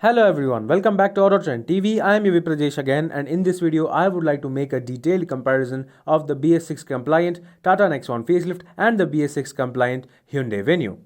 Hello everyone, welcome back to Auto Trend TV. I am Prajesh again, and in this video I would like to make a detailed comparison of the BS6 compliant Tata Nexon facelift and the BS6 compliant Hyundai Venue.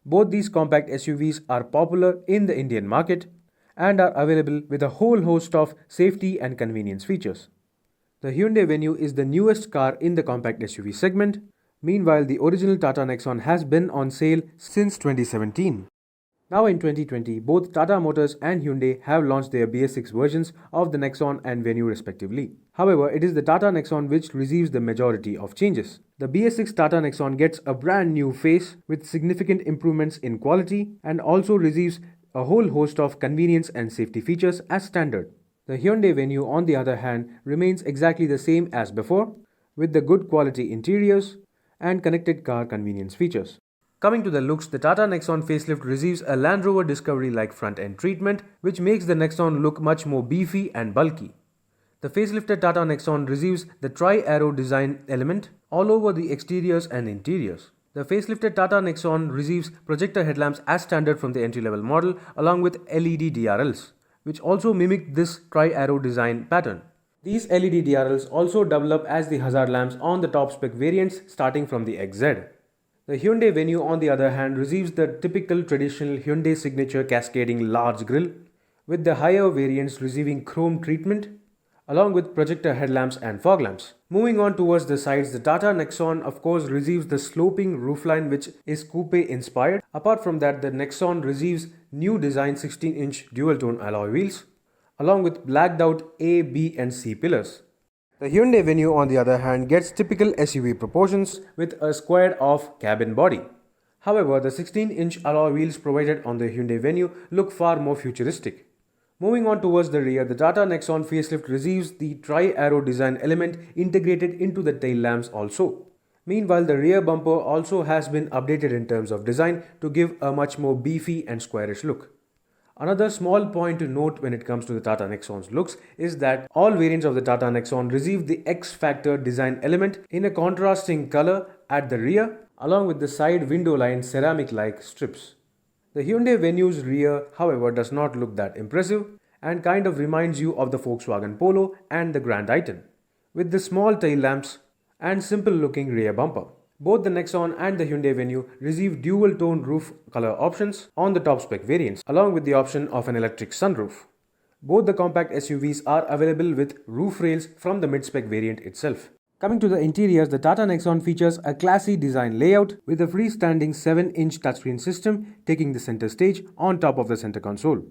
Both these compact SUVs are popular in the Indian market and are available with a whole host of safety and convenience features. The Hyundai Venue is the newest car in the compact SUV segment. Meanwhile, the original Tata Nexon has been on sale since 2017. Now in 2020, both Tata Motors and Hyundai have launched their BS6 versions of the Nexon and Venue respectively. However, it is the Tata Nexon which receives the majority of changes. The BS6 Tata Nexon gets a brand new face with significant improvements in quality and also receives a whole host of convenience and safety features as standard. The Hyundai Venue, on the other hand, remains exactly the same as before, with the good quality interiors and connected car convenience features. Coming to the looks, the Tata Nexon facelift receives a Land Rover Discovery-like front-end treatment, which makes the Nexon look much more beefy and bulky. The facelifted Tata Nexon receives the tri-arrow design element all over the exteriors and interiors. The facelifted Tata Nexon receives projector headlamps as standard from the entry-level model, along with LED DRLs, which also mimic this tri-arrow design pattern. These LED DRLs also develop as the hazard lamps on the top-spec variants starting from the XZ. The Hyundai Venue, on the other hand, receives the typical traditional Hyundai signature cascading large grille, with the higher variants receiving chrome treatment, along with projector headlamps and fog lamps. Moving on towards the sides, the Tata Nexon of course receives the sloping roofline, which is coupe inspired. Apart from that, the Nexon receives new design 16-inch dual-tone alloy wheels, along with blacked out A, B and C pillars. The Hyundai Venue, on the other hand, gets typical SUV proportions with a squared-off cabin body. However, the 16-inch alloy wheels provided on the Hyundai Venue look far more futuristic. Moving on towards the rear, the Tata Nexon facelift receives the tri-arrow design element integrated into the tail lamps also. Meanwhile, the rear bumper also has been updated in terms of design to give a much more beefy and squarish look. Another small point to note when it comes to the Tata Nexon's looks is that all variants of the Tata Nexon receive the X-Factor design element in a contrasting color at the rear, along with the side window line ceramic-like strips. The Hyundai Venue's rear, however, does not look that impressive and kind of reminds you of the Volkswagen Polo and the Grand Titan, with the small tail lamps and simple-looking rear bumper. Both the Nexon and the Hyundai Venue receive dual-tone roof color options on the top-spec variants, along with the option of an electric sunroof. Both the compact SUVs are available with roof rails from the mid-spec variant itself. Coming to the interiors, the Tata Nexon features a classy design layout with a freestanding 7-inch touchscreen system taking the center stage on top of the center console.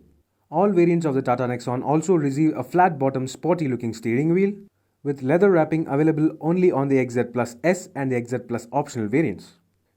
All variants of the Tata Nexon also receive a flat-bottom sporty-looking steering wheel, with leather wrapping available only on the XZ Plus S and the XZ Plus optional variants.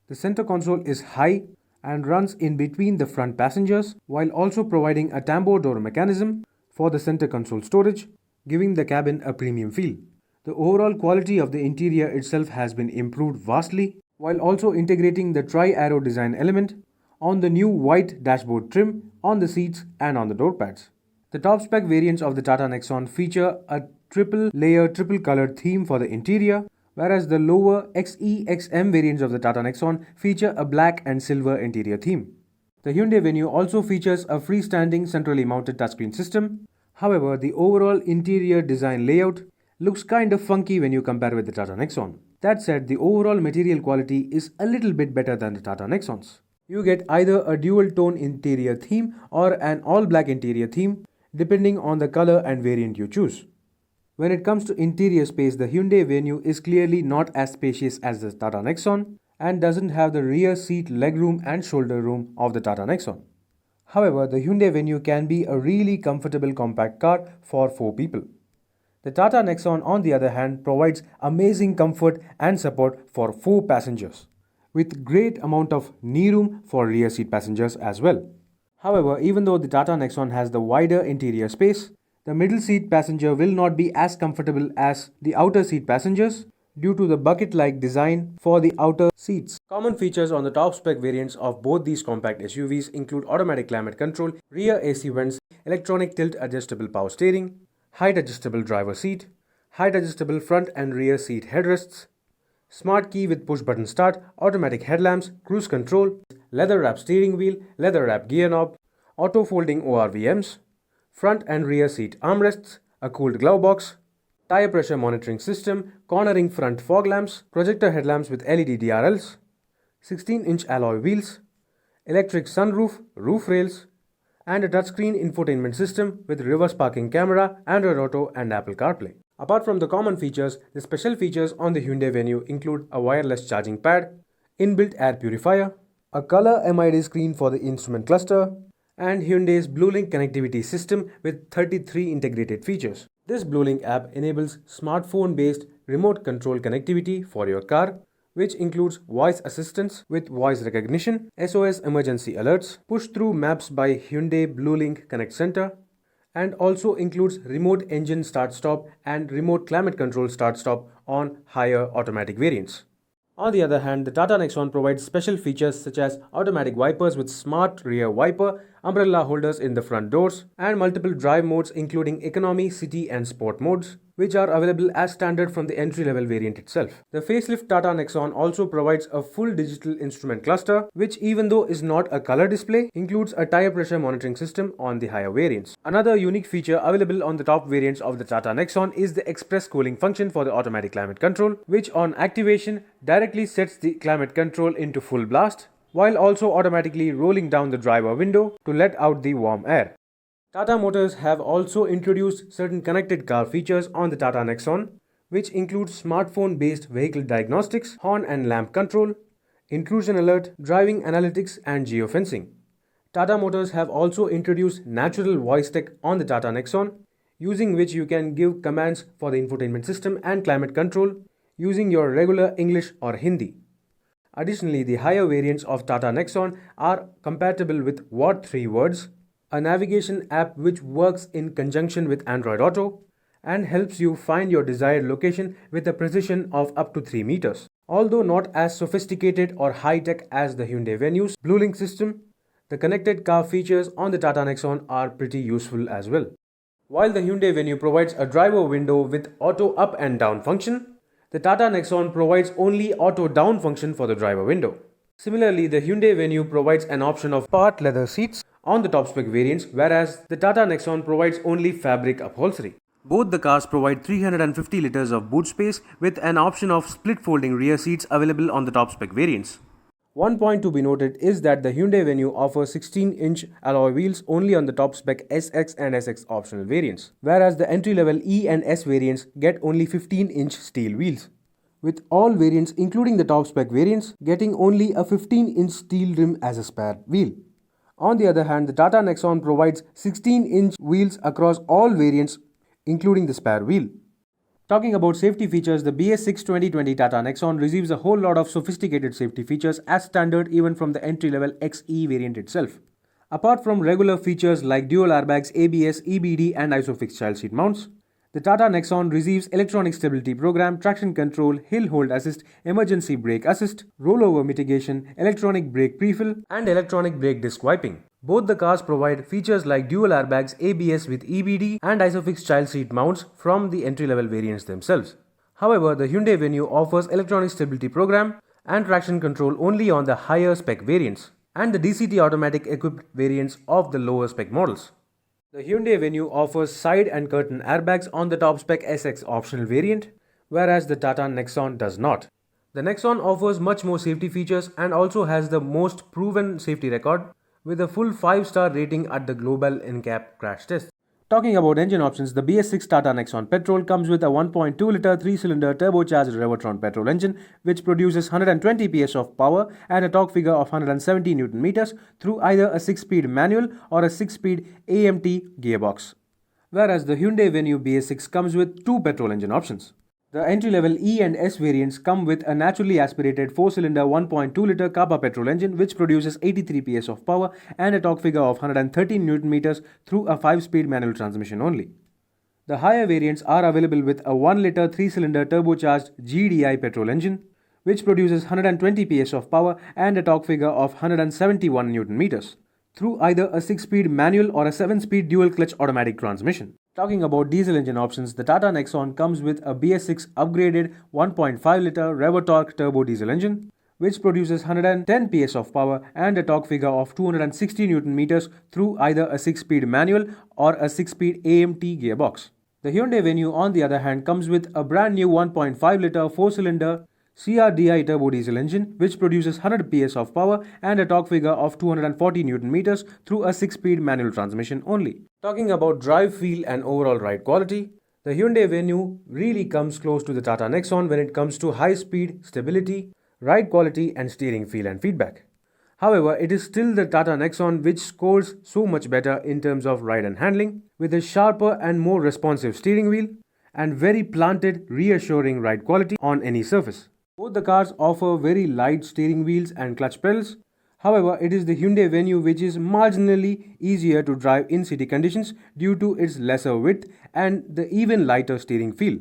The center console is high and runs in between the front passengers, while also providing a tambour door mechanism for the center console storage, giving the cabin a premium feel. The overall quality of the interior itself has been improved vastly, while also integrating the tri-arrow design element on the new white dashboard trim on the seats and on the door pads. The top-spec variants of the Tata Nexon feature a triple-layer, triple-colored theme for the interior, whereas the lower XE, XM variants of the Tata Nexon feature a black and silver interior theme. The Hyundai Venue also features a freestanding centrally mounted touchscreen system. However, the overall interior design layout looks kind of funky when you compare with the Tata Nexon. That said, the overall material quality is a little bit better than the Tata Nexons. You get either a dual-tone interior theme or an all-black interior theme, depending on the color and variant you choose. When it comes to interior space, the Hyundai Venue is clearly not as spacious as the Tata Nexon and doesn't have the rear seat legroom and shoulder room of the Tata Nexon. However, the Hyundai Venue can be a really comfortable compact car for 4 people. The Tata Nexon, on the other hand, provides amazing comfort and support for 4 passengers, with great amount of knee room for rear seat passengers as well. However, even though the Tata Nexon has the wider interior space, the middle seat passenger will not be as comfortable as the outer seat passengers due to the bucket-like design for the outer seats. Common features on the top-spec variants of both these compact SUVs include automatic climate control, rear AC vents, electronic tilt-adjustable power steering, height-adjustable driver seat, height-adjustable front and rear seat headrests, smart key with push-button start, automatic headlamps, cruise control, leather-wrapped steering wheel, leather-wrapped gear knob, auto folding ORVMs, front and rear seat armrests, a cooled glove box, tire pressure monitoring system, cornering front fog lamps, projector headlamps with LED DRLs, 16-inch alloy wheels, electric sunroof, roof rails, and a touchscreen infotainment system with reverse parking camera, Android Auto and Apple CarPlay. Apart from the common features, the special features on the Hyundai Venue include a wireless charging pad, inbuilt air purifier, a color MID screen for the instrument cluster, and Hyundai's BlueLink connectivity system with 33 integrated features. This BlueLink app enables smartphone-based remote control connectivity for your car, which includes voice assistance with voice recognition, SOS emergency alerts, push-through maps by Hyundai BlueLink Connect Center, and also includes remote engine start-stop and remote climate control start-stop on higher automatic variants. On the other hand, the Tata Nexon provides special features such as automatic wipers with smart rear wiper, umbrella holders in the front doors, and multiple drive modes including economy, city and sport modes, which are available as standard from the entry-level variant itself. The facelift Tata Nexon also provides a full digital instrument cluster, which even though is not a color display, includes a tire pressure monitoring system on the higher variants. Another unique feature available on the top variants of the Tata Nexon is the express cooling function for the automatic climate control, which on activation directly sets the climate control into full blast, while also automatically rolling down the driver window to let out the warm air. Tata Motors have also introduced certain connected car features on the Tata Nexon, which include smartphone-based vehicle diagnostics, horn and lamp control, intrusion alert, driving analytics and geofencing. Tata Motors have also introduced natural voice tech on the Tata Nexon, using which you can give commands for the infotainment system and climate control using your regular English or Hindi. Additionally, the higher variants of Tata Nexon are compatible with What 3 Words, a navigation app which works in conjunction with Android Auto and helps you find your desired location with a precision of up to 3 meters. Although not as sophisticated or high-tech as the Hyundai Venue's BlueLink system, the connected car features on the Tata Nexon are pretty useful as well. While the Hyundai Venue provides a driver window with auto up and down function, the Tata Nexon provides only auto down function for the driver window. Similarly, the Hyundai Venue provides an option of part leather seats on the top spec variants, whereas the Tata Nexon provides only fabric upholstery. Both the cars provide 350 liters of boot space with an option of split folding rear seats available on the top spec variants. One point to be noted is that the Hyundai Venue offers 16-inch alloy wheels only on the top spec SX and SX optional variants, whereas the entry-level E and S variants get only 15-inch steel wheels, with all variants including the top spec variants getting only a 15-inch steel rim as a spare wheel. On the other hand, the Tata Nexon provides 16-inch wheels across all variants including the spare wheel. Talking about safety features, the BS6 2020 Tata Nexon receives a whole lot of sophisticated safety features as standard even from the entry-level XE variant itself. Apart from regular features like dual airbags, ABS, EBD and ISOFIX child seat mounts, the Tata Nexon receives electronic stability program, traction control, hill hold assist, emergency brake assist, rollover mitigation, electronic brake prefill and electronic brake disc wiping. Both the cars provide features like dual airbags, ABS with EBD and ISOFIX child seat mounts from the entry-level variants themselves. However, the Hyundai Venue offers electronic stability program and traction control only on the higher spec variants and the DCT automatic equipped variants of the lower spec models. The Hyundai Venue offers side and curtain airbags on the top spec SX optional variant, whereas the Tata Nexon does not. The Nexon offers much more safety features and also has the most proven safety record, with a full 5-star rating at the global NCAP crash test. Talking about engine options, the BS6 Tata Nexon Petrol comes with a 1.2-litre 3-cylinder turbocharged Revertron petrol engine, which produces 120 PS of power and a torque figure of 170 Nm through either a 6-speed manual or a 6-speed AMT gearbox. Whereas the Hyundai Venue BS6 comes with 2 petrol engine options. The entry-level E and S variants come with a naturally aspirated 4-cylinder 1.2-litre Kappa petrol engine which produces 83 PS of power and a torque figure of 113 Nm through a 5-speed manual transmission only. The higher variants are available with a 1-litre 3-cylinder turbocharged GDI petrol engine which produces 120 PS of power and a torque figure of 171 Nm through either a 6-speed manual or a 7-speed dual-clutch automatic transmission. Talking about diesel engine options, the Tata Nexon comes with a BS6 upgraded 1.5-litre Revotorque turbo diesel engine, which produces 110 PS of power and a torque figure of 260 Newton meters through either a 6-speed manual or a 6-speed AMT gearbox. The Hyundai Venue, on the other hand, comes with a brand new 1.5-litre 4-cylinder CRDI turbo diesel engine, which produces 100 PS of power and a torque figure of 240 Newton meters through a 6-speed manual transmission only. Talking about drive feel and overall ride quality, the Hyundai Venue really comes close to the Tata Nexon when it comes to high speed, stability, ride quality and steering feel and feedback. However, it is still the Tata Nexon which scores so much better in terms of ride and handling, with a sharper and more responsive steering wheel and very planted, reassuring ride quality on any surface. Both the cars offer very light steering wheels and clutch pedals. However, it is the Hyundai Venue which is marginally easier to drive in city conditions due to its lesser width and the even lighter steering feel.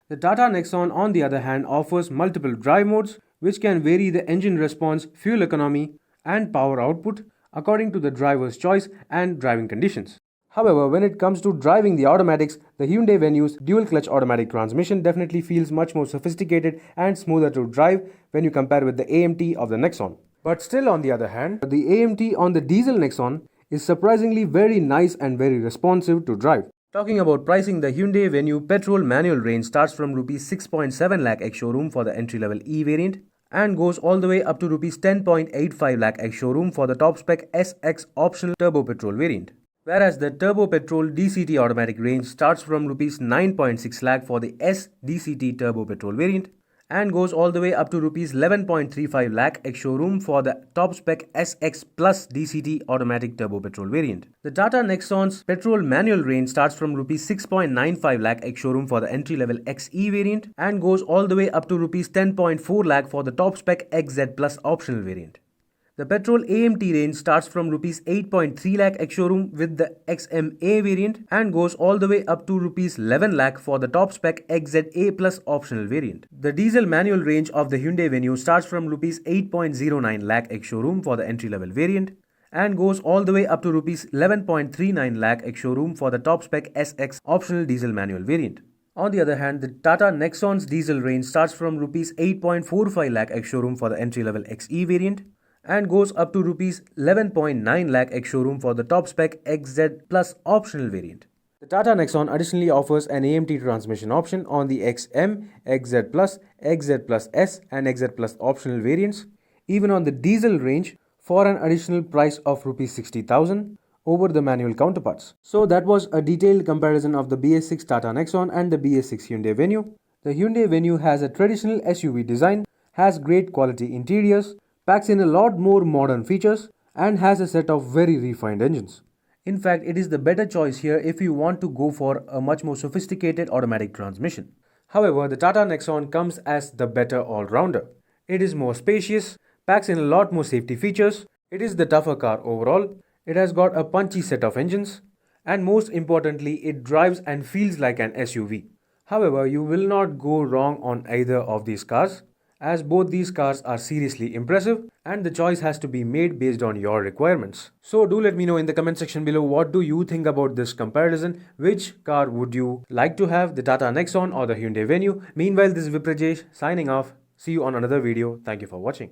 The Tata Nexon, on the other hand, offers multiple drive modes which can vary the engine response, fuel economy and power output according to the driver's choice and driving conditions. However, when it comes to driving the automatics, the Hyundai Venue's dual-clutch automatic transmission definitely feels much more sophisticated and smoother to drive when you compare with the AMT of the Nexon. But still, on the other hand, the AMT on the diesel Nexon is surprisingly very nice and very responsive to drive. Talking about pricing, the Hyundai Venue petrol manual range starts from Rs 6.7 lakh ex-showroom for the entry-level E variant and goes all the way up to Rs 10.85 lakh ex-showroom for the top-spec SX optional turbo petrol variant. Whereas the turbo petrol DCT automatic range starts from Rs 9.6 lakh for the S DCT turbo petrol variant and goes all the way up to Rs 11.35 lakh ex-showroom for the top-spec SX Plus DCT automatic turbo petrol variant. The Tata Nexon's petrol manual range starts from Rs 6.95 lakh ex-showroom for the entry-level XE variant and goes all the way up to Rs 10.4 lakh for the top-spec XZ Plus optional variant. The petrol AMT range starts from Rs 8.3 lakh ex-showroom with the XMA variant and goes all the way up to Rs 11 lakh for the top-spec XZA Plus optional variant. The diesel manual range of the Hyundai Venue starts from Rs 8.09 lakh ex-showroom for the entry-level variant and goes all the way up to Rs 11.39 lakh ex-showroom for the top-spec SX optional diesel manual variant. On the other hand, the Tata Nexon's diesel range starts from Rs 8.45 lakh ex-showroom for the entry-level XE variant and goes up to Rs 11.9 lakh ex-showroom for the top-spec XZ Plus optional variant. The Tata Nexon additionally offers an AMT transmission option on the XM, XZ Plus, XZ Plus S and XZ Plus optional variants, even on the diesel range for an additional price of Rs 60,000 over the manual counterparts. So that was a detailed comparison of the BS6 Tata Nexon and the BS6 Hyundai Venue. The Hyundai Venue has a traditional SUV design, has great quality interiors, packs in a lot more modern features and has a set of very refined engines. In fact, it is the better choice here if you want to go for a much more sophisticated automatic transmission. However, the Tata Nexon comes as the better all-rounder. It is more spacious, packs in a lot more safety features, it is the tougher car overall, it has got a punchy set of engines, and most importantly, it drives and feels like an SUV. However, you will not go wrong on either of these cars, as both these cars are seriously impressive and the choice has to be made based on your requirements. So do let me know in the comment section below, what do you think about this comparison? Which car would you like to have, the Tata Nexon or the Hyundai Venue? Meanwhile, this is Viprajesh signing off. See you on another video. Thank you for watching.